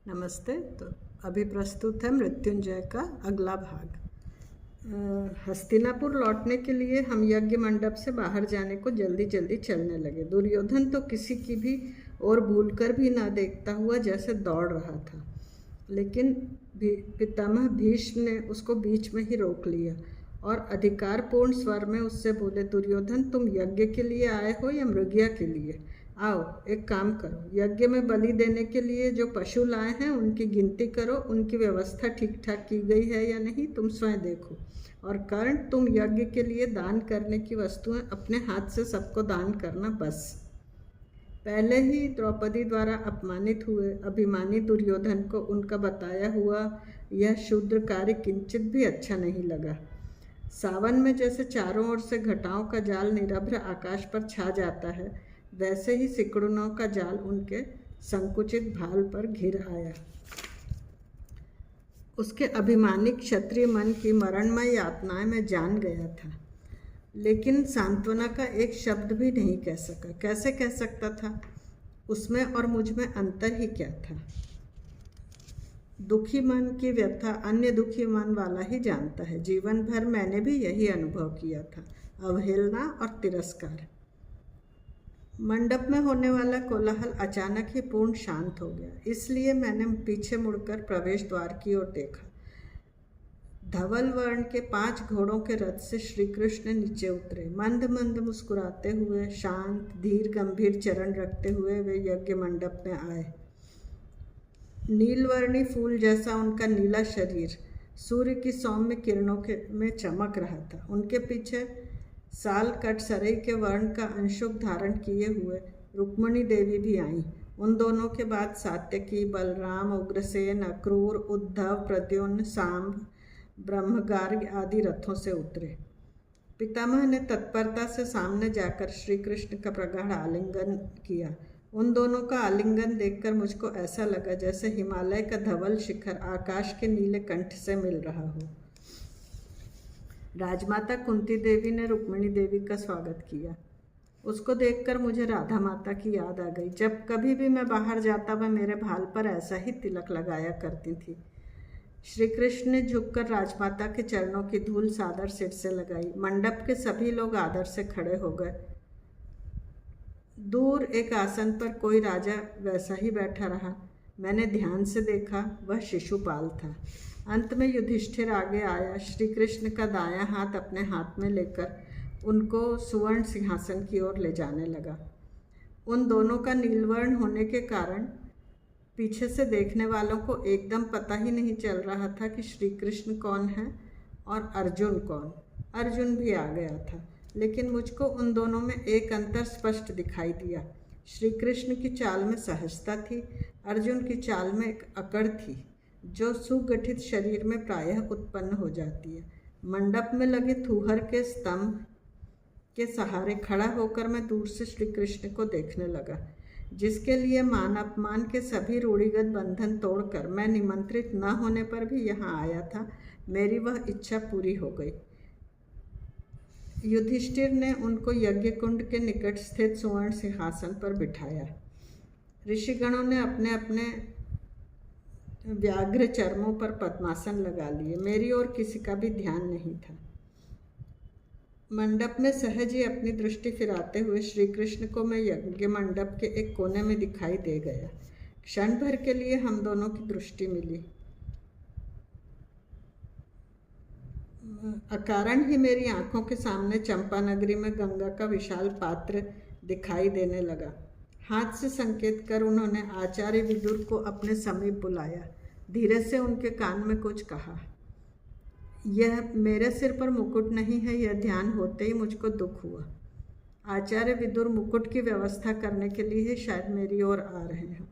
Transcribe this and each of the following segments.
नमस्ते। तो अभी प्रस्तुत है मृत्युंजय का अगला भाग। हस्तिनापुर लौटने के लिए हम यज्ञ मंडप से बाहर जाने को जल्दी जल्दी चलने लगे। दुर्योधन तो किसी की भी ओर भूलकर भी न देखता हुआ जैसे दौड़ रहा था, लेकिन पितामह भीष्म ने उसको बीच में ही रोक लिया और अधिकारपूर्ण स्वर में उससे बोले, दुर्योधन, तुम यज्ञ के लिए आए हो या मृगया के लिए? आओ, एक काम करो, यज्ञ में बलि देने के लिए जो पशु लाए हैं उनकी गिनती करो, उनकी व्यवस्था ठीक ठाक की गई है या नहीं तुम स्वयं देखो। और कर्ण, तुम यज्ञ के लिए दान करने की वस्तुएं अपने हाथ से सबको दान करना बस। पहले ही द्रौपदी द्वारा अपमानित हुए अभिमानी दुर्योधन को उनका बताया हुआ यह शूद्र कार्य किंचित भी अच्छा नहीं लगा। सावन में जैसे चारों ओर से घटाओं का जाल निरभ्र आकाश पर छा जाता है, वैसे ही सिकुड़नों का जाल उनके संकुचित भाल पर घिर आया। उसके अभिमानी क्षत्रिय मन की मरणमय यातनाएं मैं जान गया था, लेकिन सांत्वना का एक शब्द भी नहीं कह सका। कैसे कह सकता था? उसमें और मुझ में अंतर ही क्या था? दुखी मन की व्यथा अन्य दुखी मन वाला ही जानता है। जीवन भर मैंने भी यही अनुभव किया था, अवहेलना और तिरस्कार। मंडप में होने वाला कोलाहल अचानक ही पूर्ण शांत हो गया, इसलिए मैंने पीछे मुड़कर प्रवेश द्वार की ओर देखा। धवल वर्ण के 5 घोड़ों के रथ से श्री कृष्ण नीचे उतरे। मंद मंद मुस्कुराते हुए, शांत धीर गंभीर चरण रखते हुए वे यज्ञ मंडप में आए। नीलवर्णी फूल जैसा उनका नीला शरीर सूर्य की सौम्य किरणों में चमक रहा था। उनके पीछे साल कट सरई के वर्ण का अंशुक धारण किए हुए रुक्मिणी देवी भी आईं। उन दोनों के बाद सात्यकी, बलराम, उग्रसेन, अक्रूर, उद्धव, प्रद्युम्न, सांब, ब्रह्मगार्ग आदि रथों से उतरे। पितामह ने तत्परता से सामने जाकर श्री कृष्ण का प्रगाढ़ आलिंगन किया। उन दोनों का आलिंगन देखकर मुझको ऐसा लगा जैसे हिमालय का धवल शिखर आकाश के नीले कंठ से मिल रहा हो। राजमाता कुंती देवी ने रुक्मिणी देवी का स्वागत किया। उसको देखकर मुझे राधा माता की याद आ गई। जब कभी भी मैं बाहर जाता वह मेरे भाल पर ऐसा ही तिलक लगाया करती थी। श्री कृष्ण ने झुककर राजमाता के चरणों की धूल सादर सिर से लगाई। मंडप के सभी लोग आदर से खड़े हो गए। दूर एक आसन पर कोई राजा वैसा ही बैठा रहा। मैंने ध्यान से देखा, वह शिशुपाल था। अंत में युधिष्ठिर आगे आया। श्री कृष्ण का दायां हाथ अपने हाथ में लेकर उनको सुवर्ण सिंहासन की ओर ले जाने लगा। उन दोनों का नीलवर्ण होने के कारण पीछे से देखने वालों को एकदम पता ही नहीं चल रहा था कि श्री कृष्ण कौन है और अर्जुन कौन। अर्जुन भी आ गया था, लेकिन मुझको उन दोनों में एक अंतर स्पष्ट दिखाई दिया। श्री कृष्ण की चाल में सहजता थी, अर्जुन की चाल में एक अकड़ थी जो सुगठित शरीर में प्रायः उत्पन्न हो जाती है। मंडप में लगे थूहर के स्तंभ के सहारे खड़ा होकर मैं दूर से श्री कृष्ण को देखने लगा, जिसके लिए मान अपमान के सभी रूढ़िगत बंधन तोड़कर मैं निमंत्रित न होने पर भी यहाँ आया था। मेरी वह इच्छा पूरी हो गई। युधिष्ठिर ने उनको यज्ञ कुंड के निकट स्थित सुवर्ण सिंहासन पर बिठाया। ऋषिगणों ने अपने अपने व्याघ्र चर्मों पर पद्मासन लगा लिए। मेरी ओर किसी का भी ध्यान नहीं था। मंडप में सहज ही अपनी दृष्टि फिराते हुए श्री कृष्ण को मैं यज्ञ मंडप के एक कोने में दिखाई दे गया। क्षण भर के लिए हम दोनों की दृष्टि मिली। अकारण ही मेरी आंखों के सामने चंपा नगरी में गंगा का विशाल पात्र दिखाई देने लगा। हाथ से संकेत कर उन्होंने आचार्य विदुर को अपने समीप बुलाया। धीरे से उनके कान में कुछ कहा। यह मेरे सिर पर मुकुट नहीं है, यह ध्यान होते ही मुझको दुख हुआ। आचार्य विदुर मुकुट की व्यवस्था करने के लिए शायद मेरी ओर आ रहे हैं,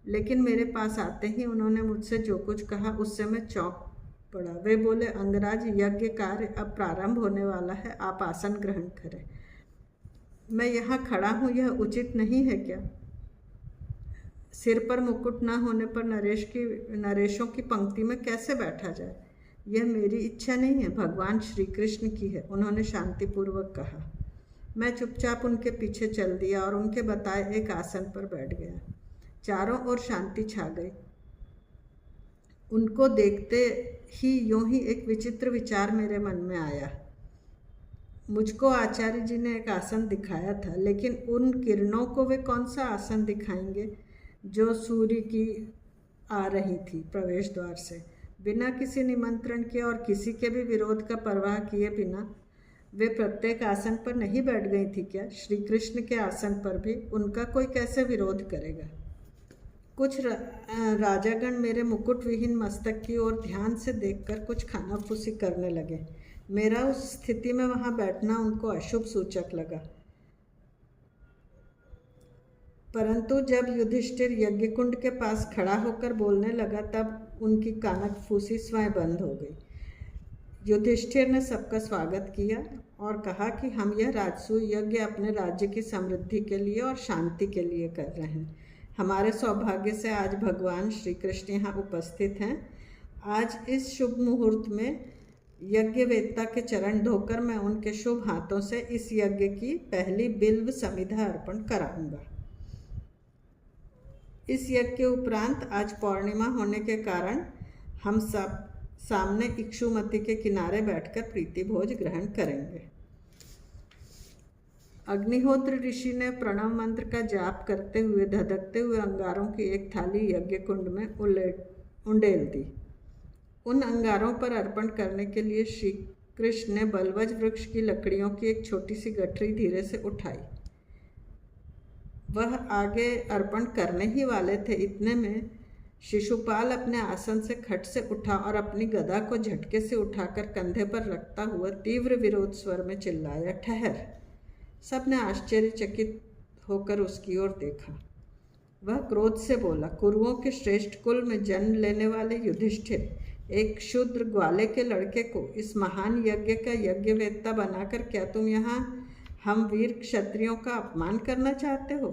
लेकिन मेरे पास आते ही उन्होंने मुझसे जो कुछ कहा उससे मैं चौंक पड़ा। वे बोले, अंगराज, यज्ञ कार्य अब प्रारंभ होने वाला है, आप आसन ग्रहण करें। मैं यहाँ खड़ा हूँ, यह उचित नहीं है क्या? सिर पर मुकुट न होने पर नरेशों की पंक्ति में कैसे बैठा जाए? यह मेरी इच्छा नहीं है, भगवान श्री कृष्ण की है, उन्होंने शांतिपूर्वक कहा। मैं चुपचाप उनके पीछे चल दिया और उनके बताए एक आसन पर बैठ गया। चारों ओर शांति छा गई। उनको देखते ही यूं ही एक विचित्र विचार मेरे मन में आया। मुझको आचार्य जी ने एक आसन दिखाया था, लेकिन उन किरणों को वे कौन सा आसन दिखाएंगे जो सूर्य की आ रही थी प्रवेश द्वार से। बिना किसी निमंत्रण के और किसी के भी विरोध का परवाह किए बिना वे प्रत्येक आसन पर नहीं बैठ गई थी क्या? श्री कृष्ण के आसन पर भी उनका कोई कैसे विरोध करेगा? कुछ राजागण मेरे मुकुट विहीन मस्तक की ओर ध्यान से देखकर कुछ खानाफूसी करने लगे। मेरा उस स्थिति में वहां बैठना उनको अशुभ सूचक लगा। परंतु जब युधिष्ठिर यज्ञकुंड के पास खड़ा होकर बोलने लगा तब उनकी कानाफूसी स्वयं बंद हो गई। युधिष्ठिर ने सबका स्वागत किया और कहा कि हम यह राजसूय यज्ञ अपने राज्य की समृद्धि के लिए और शांति के लिए कर रहे हैं। हमारे सौभाग्य से आज भगवान श्री कृष्ण यहाँ उपस्थित हैं। आज इस शुभ मुहूर्त में यज्ञवेत्ता के चरण धोकर मैं उनके शुभ हाथों से इस यज्ञ की पहली बिल्व समिधा अर्पण कराऊंगा। इस यज्ञ के उपरांत आज पौर्णिमा होने के कारण हम सब सामने इक्षुमती के किनारे बैठकर प्रीति भोज ग्रहण करेंगे। अग्निहोत्र ऋषि ने प्रणव मंत्र का जाप करते हुए धधकते हुए अंगारों की एक थाली यज्ञ कुंड में उंडेल दी। उन अंगारों पर अर्पण करने के लिए श्री कृष्ण ने बलवज वृक्ष की लकड़ियों की एक छोटी सी गठरी धीरे से उठाई। वह आगे अर्पण करने ही वाले थे, इतने में शिशुपाल अपने आसन से खट से उठा और अपनी गदा को झटके से उठाकर कंधे पर रखता हुआ तीव्र विरोध स्वर में चिल्लाया, ठहर। सबने आश्चर्यचकित होकर उसकी ओर देखा। वह क्रोध से बोला, कुरुओं के श्रेष्ठ कुल में जन्म लेने वाले युधिष्ठिर, एक शूद्र ग्वाले के लड़के को इस महान यज्ञ का यज्ञवेत्ता बनाकर क्या तुम यहाँ हम वीर क्षत्रियों का अपमान करना चाहते हो?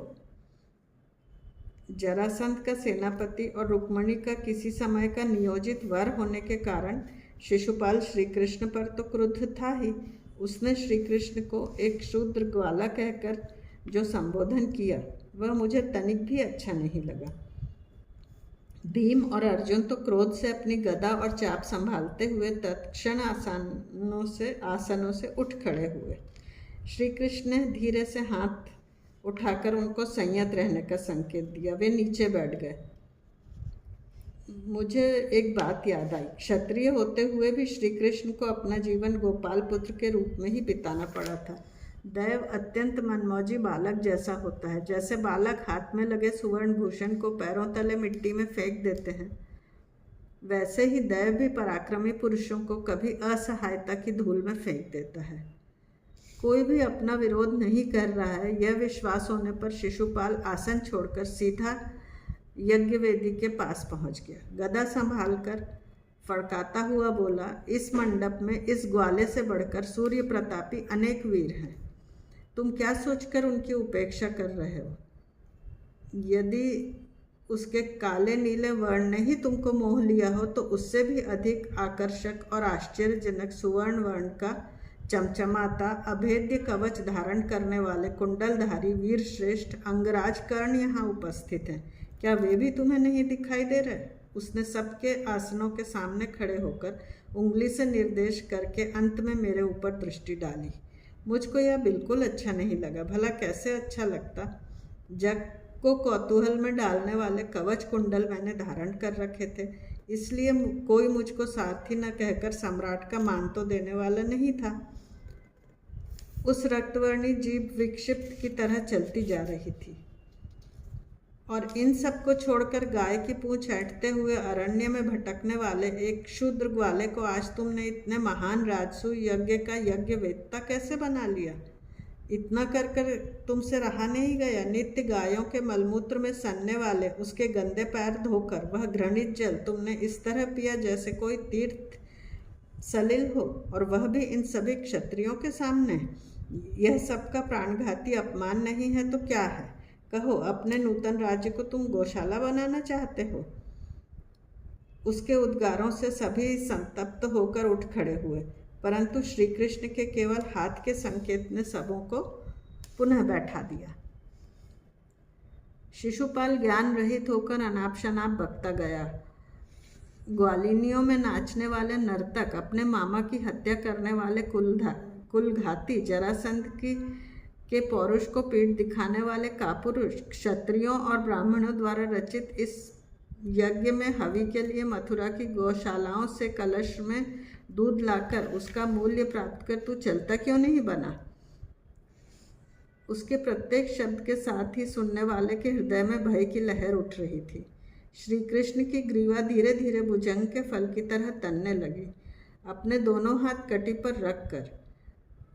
जरासंध का सेनापति और रुक्मणी का किसी समय का नियोजित वर होने के कारण शिशुपाल श्री कृष्ण पर तो क्रुद्ध था ही। उसने श्री कृष्ण को एक शूद्र ग्वाला कहकर जो संबोधन किया वह मुझे तनिक भी अच्छा नहीं लगा। भीम और अर्जुन तो क्रोध से अपनी गदा और चाप संभालते हुए तत्क्षण आसनों से उठ खड़े हुए। श्री कृष्ण ने धीरे से हाथ उठाकर उनको संयत रहने का संकेत दिया। वे नीचे बैठ गए। मुझे एक बात याद आई, क्षत्रिय होते हुए भी श्री कृष्ण को अपना जीवन गोपाल पुत्र के रूप में ही बिताना पड़ा था। दैव अत्यंत मनमौजी बालक जैसा होता है। जैसे बालक हाथ में लगे सुवर्ण भूषण को पैरों तले मिट्टी में फेंक देते हैं, वैसे ही दैव भी पराक्रमी पुरुषों को कभी असहायता की धूल में फेंक देता है। कोई भी अपना विरोध नहीं कर रहा है, यह विश्वास होने पर शिशुपाल आसन छोड़कर सीधा यज्ञ वेदी के पास पहुंच गया। गदा संभालकर फड़काता हुआ बोला, इस मंडप में इस ग्वाले से बढ़कर सूर्य प्रतापी अनेक वीर हैं। तुम क्या सोचकर उनकी उपेक्षा कर रहे हो? यदि उसके काले नीले वर्ण ने ही तुमको मोह लिया हो तो उससे भी अधिक आकर्षक और आश्चर्यजनक सुवर्ण वर्ण का चमचमाता अभेद्य कवच धारण करने वाले कुंडलधारी वीर श्रेष्ठ अंगराज कर्ण यहाँ उपस्थित हैं। क्या वे भी तुम्हें नहीं दिखाई दे रहे? उसने सबके आसनों के सामने खड़े होकर उंगली से निर्देश करके अंत में मेरे ऊपर दृष्टि डाली। मुझको यह बिल्कुल अच्छा नहीं लगा। भला कैसे अच्छा लगता? जग को कौतूहल में डालने वाले कवच कुंडल मैंने धारण कर रखे थे, इसलिए कोई मुझको सारथी न कहकर सम्राट का मान तो देने वाला नहीं था। उस रक्तवर्णी जीभ विक्षिप्त की तरह चलती जा रही थी और इन सबको छोड़कर गाय की पूंछ ऐंठते हुए अरण्य में भटकने वाले एक शूद्र ग्वाले को आज तुमने इतने महान राजसूय यज्ञ का यज्ञवेत्ता कैसे बना लिया? इतना कर कर तुमसे रहा नहीं गया। नित्य गायों के मलमूत्र में सनने वाले उसके गंदे पैर धोकर वह घृणित जल तुमने इस तरह पिया जैसे कोई तीर्थ सलिल हो, और वह भी इन सभी क्षत्रियों के सामने। यह सबका प्राणघाती अपमान नहीं है तो क्या है? कहो, अपने नूतन राज्य को तुम गौशाला बनाना चाहते हो? उसके उद्गारों से सभी संतप्त होकर उठ खड़े हुए, परंतु श्री कृष्ण के केवल हाथ के संकेत ने सबों को पुनः बैठा दिया। शिशुपाल ज्ञान रहित होकर अनाप शनाप बकता गया। ग्वालिनियों में नाचने वाले नर्तक, अपने मामा की हत्या करने वाले कुलघाती, जरासंध के पौरुष को पीठ दिखाने वाले कापुरुष, क्षत्रियों और ब्राह्मणों द्वारा रचित इस यज्ञ में हवि के लिए मथुरा की गौशालाओं से कलश में दूध लाकर उसका मूल्य प्राप्त कर तू चलता क्यों नहीं बना? उसके प्रत्येक शब्द के साथ ही सुनने वाले के हृदय में भय की लहर उठ रही थी। श्री कृष्ण की ग्रीवा धीरे धीरे भुजंग के फल की तरह तनने लगी। अपने दोनों हाथ कटी पर रखकर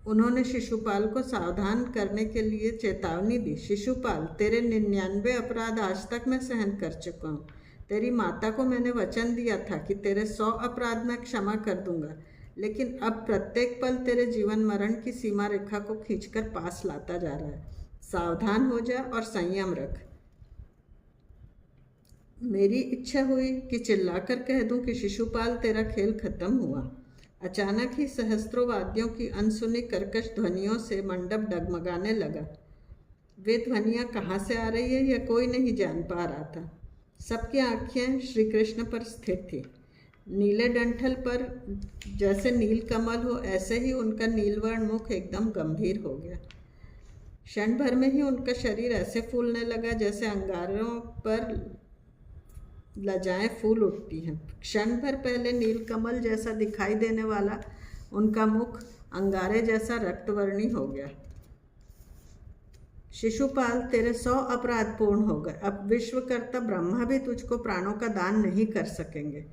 उन्होंने शिशुपाल को सावधान करने के लिए चेतावनी दी। शिशुपाल, तेरे 99 अपराध आज तक मैं सहन कर चुका हूँ। तेरी माता को मैंने वचन दिया था कि तेरे 100 अपराध मैं क्षमा कर दूंगा, लेकिन अब प्रत्येक पल तेरे जीवन मरण की सीमा रेखा को खींचकर पास लाता जा रहा है। सावधान हो जा और संयम रख। मेरी इच्छा हुई कि चिल्लाकर कह दूं कि शिशुपाल, तेरा खेल खत्म हुआ। अचानक ही सहस्त्रों वाद्यों की अनसुनी कर्कश ध्वनियों से मंडप डगमगाने लगा। वे ध्वनियाँ कहाँ से आ रही है यह कोई नहीं जान पा रहा था। सबकी आंखें श्री कृष्ण पर स्थिर थी। नीले डंठल पर जैसे नील कमल हो, ऐसे ही उनका नीलवर्ण मुख एकदम गंभीर हो गया। क्षण भर में ही उनका शरीर ऐसे फूलने लगा जैसे अंगारों पर लजाएं फूल उठती हैं। क्षण भर पहले नीलकमल जैसा दिखाई देने वाला उनका मुख अंगारे जैसा रक्तवर्णी हो गया। शिशुपाल, तेरे 100 अपराध पूर्ण हो गए। अब विश्वकर्ता ब्रह्मा भी तुझको प्राणों का दान नहीं कर सकेंगे।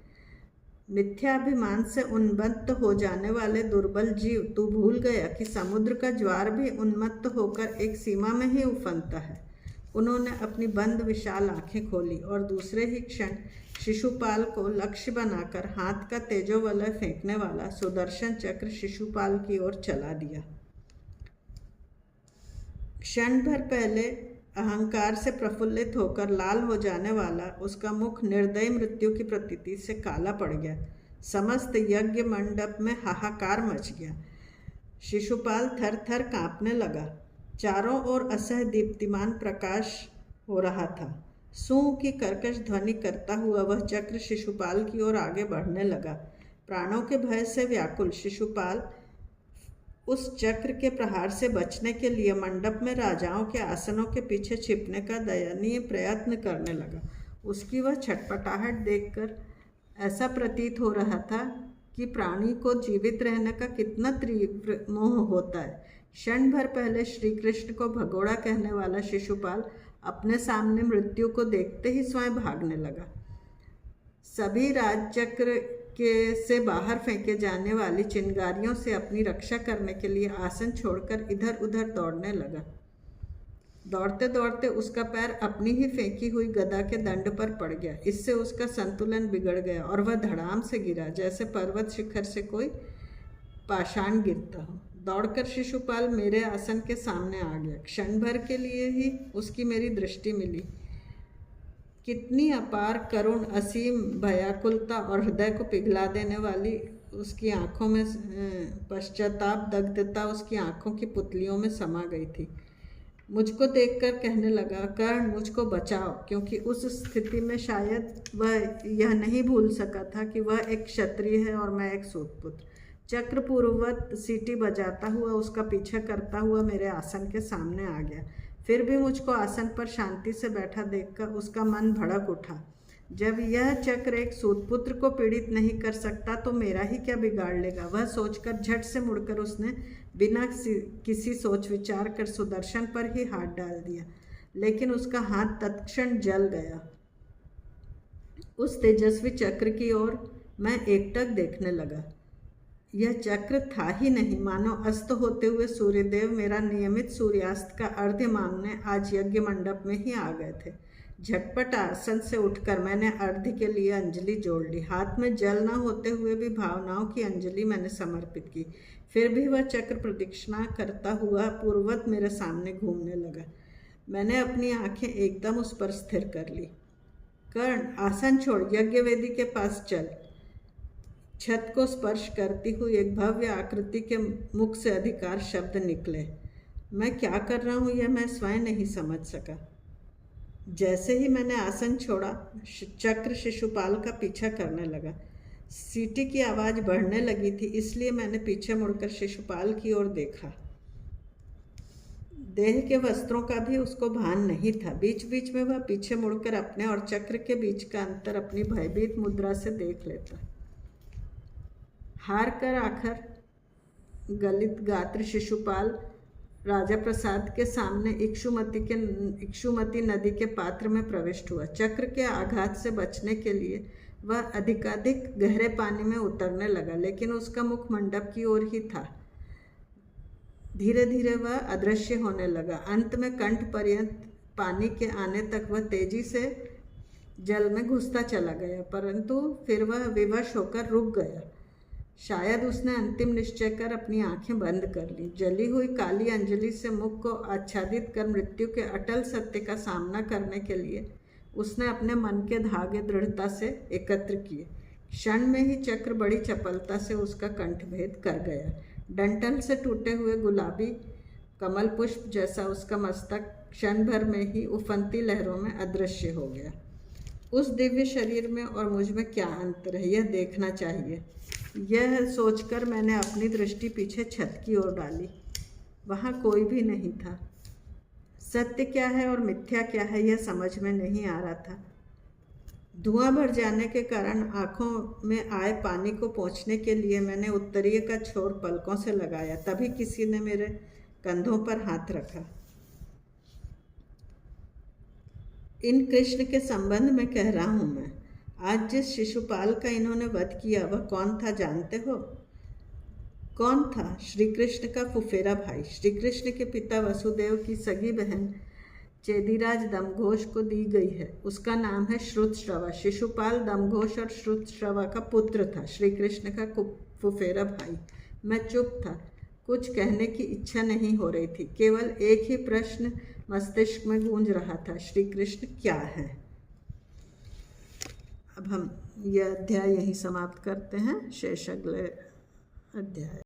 मिथ्याभिमान से उन्मत्त हो जाने वाले दुर्बल जीव, तू भूल गया कि समुद्र का ज्वार भी उन्मत्त होकर एक सीमा में ही उफनता है। उन्होंने अपनी बंद विशाल आंखें खोली और दूसरे ही क्षण शिशुपाल को लक्ष्य बनाकर हाथ का तेजोवलय फेंकने वाला सुदर्शन चक्र शिशुपाल की ओर चला दिया। क्षण भर पहले अहंकार से प्रफुल्लित होकर लाल हो जाने वाला उसका मुख निर्दयी मृत्यु की प्रतीति से काला पड़ गया। समस्त यज्ञ मंडप में हाहाकार मच गया। शिशुपाल थर थर कांपने लगा। चारों ओर असह दीप्तिमान प्रकाश हो रहा था। सू की कर्कश ध्वनि करता हुआ वह चक्र शिशुपाल की ओर आगे बढ़ने लगा। प्राणों के भय से व्याकुल शिशुपाल उस चक्र के प्रहार से बचने के लिए मंडप में राजाओं के आसनों के पीछे छिपने का दयनीय प्रयत्न करने लगा। उसकी वह छटपटाहट देखकर ऐसा प्रतीत हो रहा था कि प्राणी को जीवित रहने का कितना तीव्र मोह होता है। क्षण भर पहले श्री कृष्ण को भगोड़ा कहने वाला शिशुपाल अपने सामने मृत्यु को देखते ही स्वयं भागने लगा। सभी राजचक्र से बाहर फेंके जाने वाली चिंगारियों से अपनी रक्षा करने के लिए आसन छोड़कर इधर उधर दौड़ने लगा। दौड़ते दौड़ते उसका पैर अपनी ही फेंकी हुई गदा के दंड पर पड़ गया। इससे उसका संतुलन बिगड़ गया और वह धड़ाम से गिरा, जैसे पर्वत शिखर से कोई पाषाण गिरता हो। दौड़कर शिशुपाल मेरे आसन के सामने आ गया। क्षण भर के लिए ही उसकी मेरी दृष्टि मिली। कितनी अपार, करुण, असीम भयाकुलता और हृदय को पिघला देने वाली उसकी आंखों में पश्चाताप दग्धता उसकी आंखों की पुतलियों में समा गई थी। मुझको देखकर कहने लगा, कर्ण मुझको बचाओ, क्योंकि उस स्थिति में शायद वह यह नहीं भूल सका था कि वह एक क्षत्रिय है और मैं एक सूतपुत्र। चक्र पूर्ववत सीटी बजाता हुआ उसका पीछा करता हुआ मेरे आसन के सामने आ गया। फिर भी मुझको आसन पर शांति से बैठा देखकर उसका मन भड़क उठा। जब यह चक्र एक सूतपुत्र को पीड़ित नहीं कर सकता तो मेरा ही क्या बिगाड़ लेगा, वह सोचकर झट से मुड़कर उसने बिना किसी सोच विचार कर सुदर्शन पर ही हाथ डाल दिया। लेकिन उसका हाथ तत्क्षण जल गया। उस तेजस्वी चक्र की ओर मैं एकटक देखने लगा। यह चक्र था ही नहीं, मानो अस्त होते हुए सूर्यदेव मेरा नियमित सूर्यास्त का अर्घ्य मांगने आज यज्ञ मंडप में ही आ गए थे। झटपट आसन से उठकर मैंने अर्घ्य के लिए अंजलि जोड़ ली। हाथ में जल न होते हुए भी भावनाओं की अंजलि मैंने समर्पित की। फिर भी वह चक्र प्रदक्षिणा करता हुआ पूर्ववत मेरे सामने घूमने लगा। मैंने अपनी आंखें एकदम उस पर स्थिर कर ली। कर्ण, आसन छोड़, यज्ञ वेदी के पास चल। छत को स्पर्श करती हुई एक भव्य आकृति के मुख से अधिकार शब्द निकले। मैं क्या कर रहा हूँ यह मैं स्वयं नहीं समझ सका। जैसे ही मैंने आसन छोड़ा, चक्र शिशुपाल का पीछा करने लगा। सीटी की आवाज़ बढ़ने लगी थी, इसलिए मैंने पीछे मुड़कर शिशुपाल की ओर देखा। देह के वस्त्रों का भी उसको भान नहीं था। बीच बीच में वह पीछे मुड़कर अपने और चक्र के बीच का अंतर अपनी भयभीत मुद्रा से देख लेता। हार कर आखिर गलित गात्र शिशुपाल राजा प्रसाद के सामने इक्षुमती नदी के पात्र में प्रविष्ट हुआ। चक्र के आघात से बचने के लिए वह अधिकाधिक गहरे पानी में उतरने लगा, लेकिन उसका मुख मंडप की ओर ही था। धीरे धीरे वह अदृश्य होने लगा। अंत में कंठ पर्यंत पानी के आने तक वह तेजी से जल में घुसता चला गया, परंतु फिर वह विवश होकर रुक गया। शायद उसने अंतिम निश्चय कर अपनी आंखें बंद कर ली। जली हुई काली अंजलि से मुख को आच्छादित कर मृत्यु के अटल सत्य का सामना करने के लिए उसने अपने मन के धागे दृढ़ता से एकत्र किए। क्षण में ही चक्र बड़ी चपलता से उसका कंठभेद कर गया। डंठल से टूटे हुए गुलाबी कमल पुष्प जैसा उसका मस्तक क्षण भर में ही उफनती लहरों में अदृश्य हो गया। उस दिव्य शरीर में और मुझ में क्या अंतर है, यह देखना चाहिए। यह सोचकर मैंने अपनी दृष्टि पीछे छत की ओर डाली। वहाँ कोई भी नहीं था। सत्य क्या है और मिथ्या क्या है, यह समझ में नहीं आ रहा था। धुआं भर जाने के कारण आंखों में आए पानी को पोंछने के लिए मैंने उत्तरीय का छोर पलकों से लगाया। तभी किसी ने मेरे कंधों पर हाथ रखा। इन कृष्ण के संबंध में कह रहा हूं मैं। आज जिस शिशुपाल का इन्होंने वध किया वह कौन था जानते हो? कौन था? श्री कृष्ण का फुफेरा भाई, श्री कृष्ण के पिता वसुदेव की सगी बहन चेदीराज दमघोष को दी गई है। उसका नाम है श्रुतश्रवा। शिशुपाल दमघोष और श्रुतश्रवा का पुत्र था, श्री कृष्ण का फुफेरा भाई। मैं चुप था, कुछ कहने की इच्छा नहीं हो रही थी। केवल एक ही प्रश्न मस्तिष्क में गूंज रहा था, श्री कृष्ण क्या है? अब हम यह अध्याय यहीं समाप्त करते हैं। शेष अगले अध्याय।